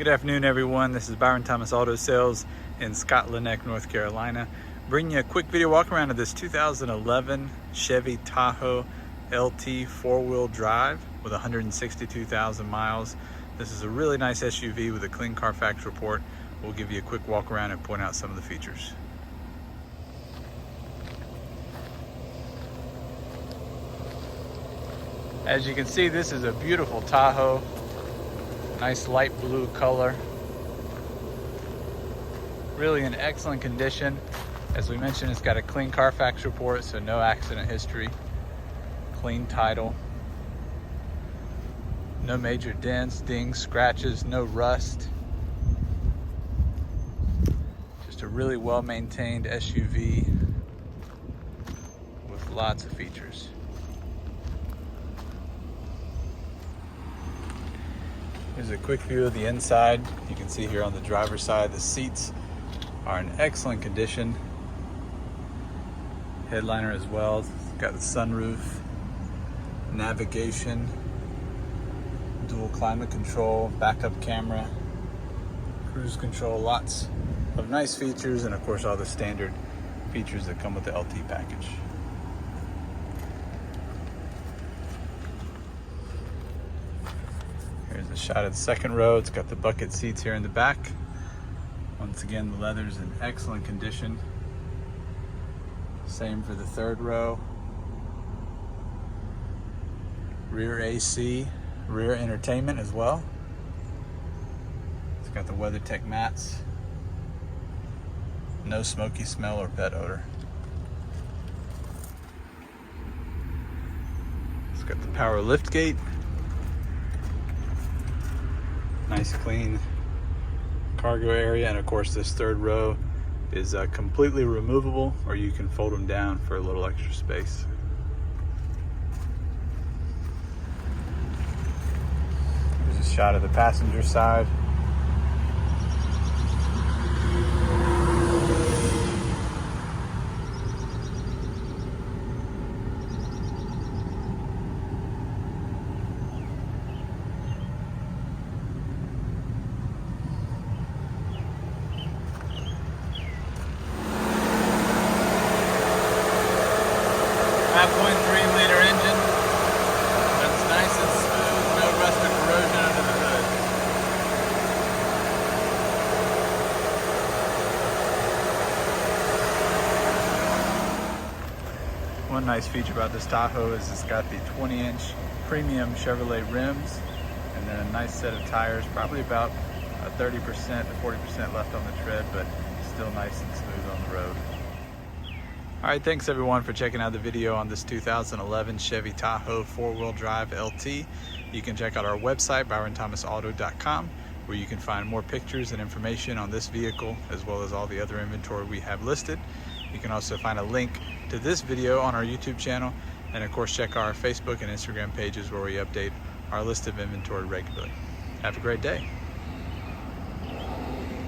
Good afternoon, everyone. This is Byron Thomas Auto Sales in Scotland Neck, North Carolina. Bringing you a quick video walk around of this 2011 Chevy Tahoe LT four-wheel drive with 162,000 miles. This is a really nice SUV with a clean Carfax report. We'll give you a quick walk around and point out some of the features. As you can see, this is a beautiful Tahoe. Nice light blue color. Really in excellent condition. As we mentioned, it's got a clean Carfax report, so no accident history. Clean title. No major dents, dings, scratches, no rust. Just a really well-maintained SUV with lots of features. Here's a quick view of the inside. You can see here on the driver's side, the seats are in excellent condition. Headliner as well. It's got the sunroof, navigation, dual climate control, backup camera, cruise control, lots of nice features, and of course all the standard features that come with the LT package. Here's a shot of the second row. It's got the bucket seats here in the back. Once again, the leather's in excellent condition. Same for the third row. Rear AC, rear entertainment as well. It's got the WeatherTech mats. No smoky smell or pet odor. It's got the power lift gate. Nice clean cargo area, and of course this third row is completely removable, or you can fold them down for a little extra space. Here's a shot of the passenger side. .3-liter engine. That's nice and smooth, no rust or corrosion under the hood. One nice feature about this Tahoe is it's got the 20-inch premium Chevrolet rims, and then a nice set of tires, probably about 30% to 40% left on the tread, but still nice and smooth on the road. All right, thanks everyone for checking out the video on this 2011 Chevy Tahoe four-wheel drive LT. You can check out our website, byronthomasauto.com, where you can find more pictures and information on this vehicle, as well as all the other inventory we have listed. You can also find a link to this video on our YouTube channel, and of course check our Facebook and Instagram pages where we update our list of inventory regularly. Have a great day.